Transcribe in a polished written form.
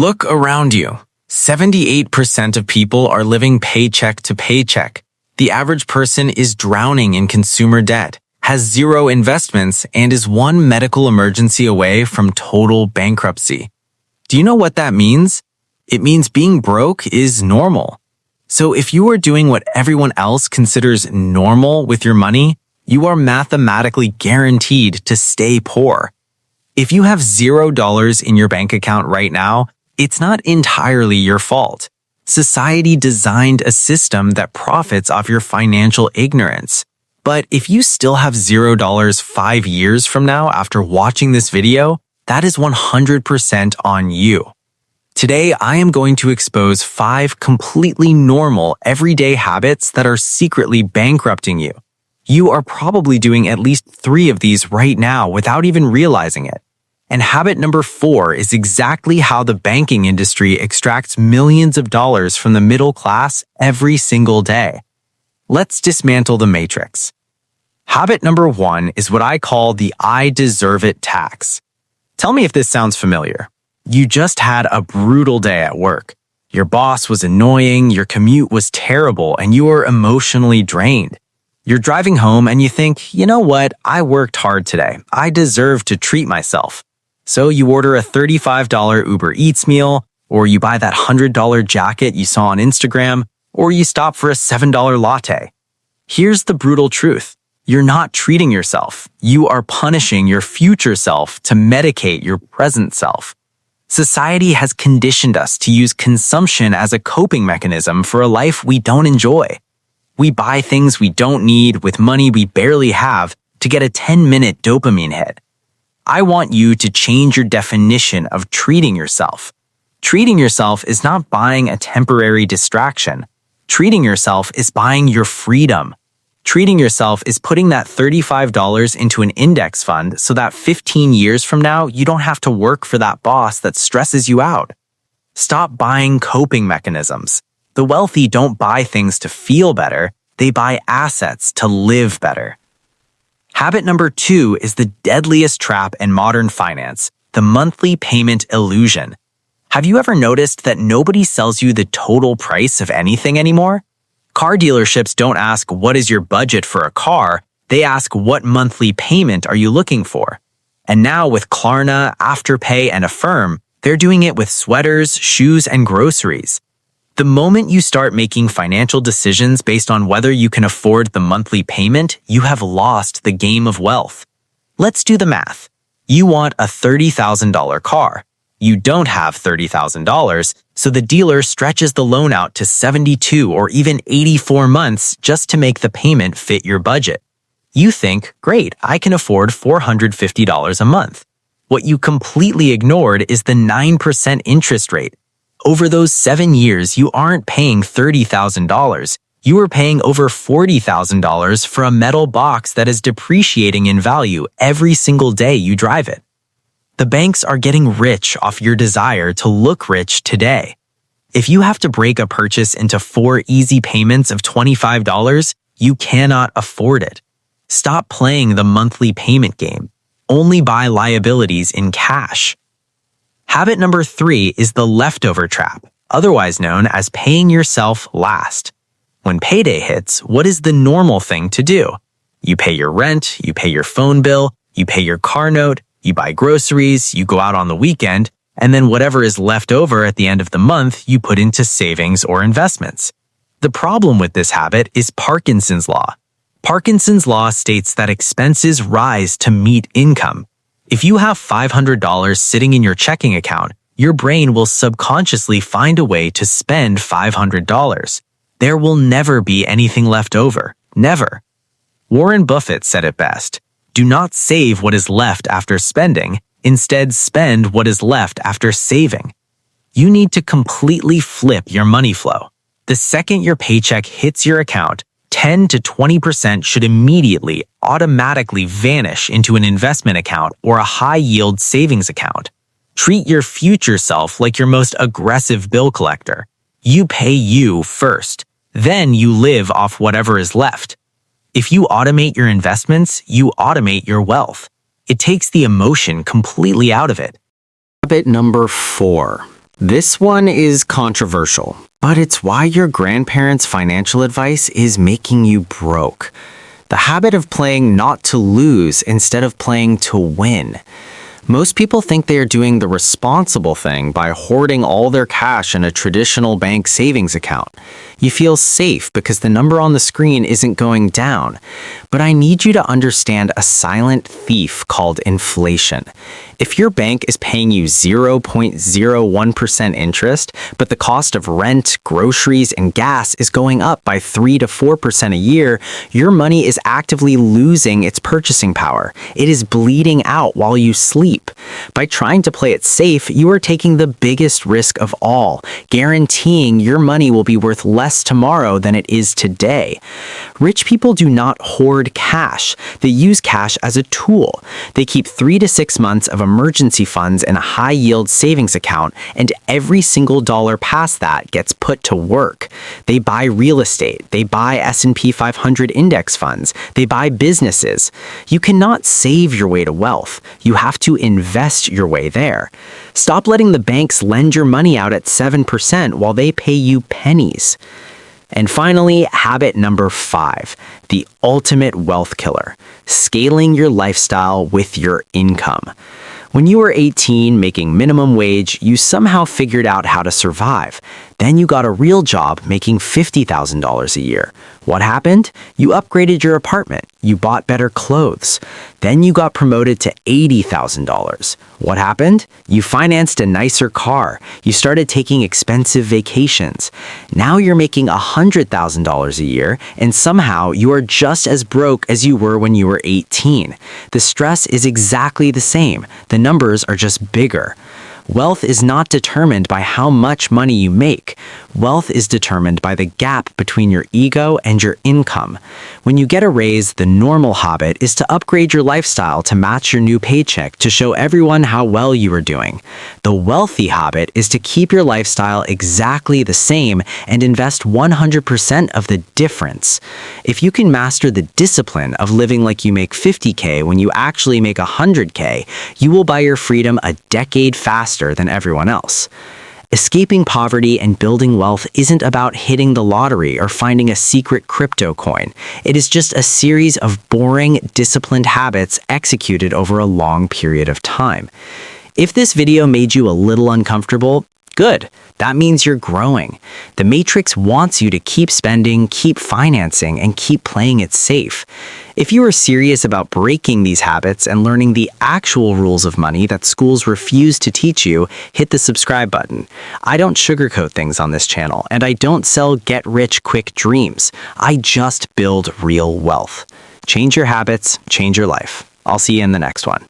Look around you. 78% of people are living paycheck to paycheck. The average person is drowning in consumer debt, has zero investments, and is one medical emergency away from total bankruptcy. Do you know what that means? It means being broke is normal. So if you are doing what everyone else considers normal with your money, you are mathematically guaranteed to stay poor. If you have $0 in your bank account right now, it's not entirely your fault. Society designed a system that profits off your financial ignorance. But if you still have $0 5 years from now after watching this video, that is 100% on you. Today, I am going to expose 5 completely normal, everyday habits that are secretly bankrupting you. You are probably doing at least 3 of these right now without even realizing it. And habit number 4 is exactly how the banking industry extracts millions of dollars from the middle class every single day. Let's dismantle the matrix. Habit number 1 is what I call the I deserve it tax. Tell me if this sounds familiar. You just had a brutal day at work. Your boss was annoying, your commute was terrible, and you were emotionally drained. You're driving home and you think, you know what, I worked hard today. I deserve to treat myself. So you order a $35 Uber Eats meal, or you buy that $100 jacket you saw on Instagram, or you stop for a $7 latte. Here's the brutal truth. You're not treating yourself. You are punishing your future self to medicate your present self. Society has conditioned us to use consumption as a coping mechanism for a life we don't enjoy. We buy things we don't need with money we barely have to get a 10-minute dopamine hit. I want you to change your definition of treating yourself. Treating yourself is not buying a temporary distraction. Treating yourself is buying your freedom. Treating yourself is putting that $35 into an index fund so that 15 years from now, you don't have to work for that boss that stresses you out. Stop buying coping mechanisms. The wealthy don't buy things to feel better, they buy assets to live better. Habit number 2 is the deadliest trap in modern finance, the monthly payment illusion. Have you ever noticed that nobody sells you the total price of anything anymore? Car dealerships don't ask, what is your budget for a car? They ask, what monthly payment are you looking for? And now with Klarna, Afterpay, and Affirm, they're doing it with sweaters, shoes, and groceries. The moment you start making financial decisions based on whether you can afford the monthly payment, you have lost the game of wealth. Let's do the math. You want a $30,000 car. You don't have $30,000, so the dealer stretches the loan out to 72 or even 84 months just to make the payment fit your budget. You think, great, I can afford $450 a month. What you completely ignored is the 9% interest rate. Over those 7 years, you aren't paying $30,000. You are paying over $40,000 for a metal box that is depreciating in value every single day you drive it. The banks are getting rich off your desire to look rich today. If you have to break a purchase into 4 easy payments of $25, you cannot afford it. Stop playing the monthly payment game. Only buy liabilities in cash. Habit number 3 is the leftover trap, otherwise known as paying yourself last. When payday hits, what is the normal thing to do? You pay your rent, you pay your phone bill, you pay your car note, you buy groceries, you go out on the weekend, and then whatever is left over at the end of the month, you put into savings or investments. The problem with this habit is Parkinson's law. Parkinson's law states that expenses rise to meet income. If you have $500 sitting in your checking account, your brain will subconsciously find a way to spend $500. There will never be anything left over. Never. Warren Buffett said it best. Do not save what is left after spending. Instead, spend what is left after saving. You need to completely flip your money flow. The second your paycheck hits your account, 10 to 20% should immediately, automatically vanish into an investment account or a high-yield savings account. Treat your future self like your most aggressive bill collector. You pay you first. Then you live off whatever is left. If you automate your investments, you automate your wealth. It takes the emotion completely out of it. Habit number 4. This one is controversial, but it's why your grandparents' financial advice is making you broke. The habit of playing not to lose instead of playing to win. Most people think they are doing the responsible thing by hoarding all their cash in a traditional bank savings account. You feel safe because the number on the screen isn't going down. But I need you to understand a silent thief called inflation. If your bank is paying you 0.01% interest, but the cost of rent, groceries, and gas is going up by 3 to 4% a year, your money is actively losing its purchasing power. It is bleeding out while you sleep. By trying to play it safe, you are taking the biggest risk of all, guaranteeing your money will be worth less tomorrow than it is today. Rich people do not hoard cash. They use cash as a tool. They keep 3 to 6 months of emergency funds in a high-yield savings account, and every single dollar past that gets put to work. They buy real estate. They buy S&P 500 index funds. They buy businesses. You cannot save your way to wealth. You have to invest your way there. Stop letting the banks lend your money out at 7% while they pay you pennies. And finally, habit number 5, the ultimate wealth killer, scaling your lifestyle with your income. When you were 18 making minimum wage, you somehow figured out how to survive. Then you got a real job making $50,000 a year. What happened? You upgraded your apartment. You bought better clothes. Then you got promoted to $80,000. What happened? You financed a nicer car. You started taking expensive vacations. Now you're making $100,000 a year, and somehow you are just as broke as you were when you were 18. The stress is exactly the same. The numbers are just bigger. Wealth is not determined by how much money you make. Wealth is determined by the gap between your ego and your income. When you get a raise, the normal habit is to upgrade your lifestyle to match your new paycheck to show everyone how well you are doing. The wealthy habit is to keep your lifestyle exactly the same and invest 100% of the difference. If you can master the discipline of living like you make $50K when you actually make $100K, you will buy your freedom a decade faster than everyone else. Escaping poverty and building wealth isn't about hitting the lottery or finding a secret crypto coin. It is just a series of boring, disciplined habits executed over a long period of time. If this video made you a little uncomfortable, good. That means you're growing. The Matrix wants you to keep spending, keep financing, and keep playing it safe. If you are serious about breaking these habits and learning the actual rules of money that schools refuse to teach you, hit the subscribe button. I don't sugarcoat things on this channel, and I don't sell get-rich-quick dreams. I just build real wealth. Change your habits, change your life. I'll see you in the next one.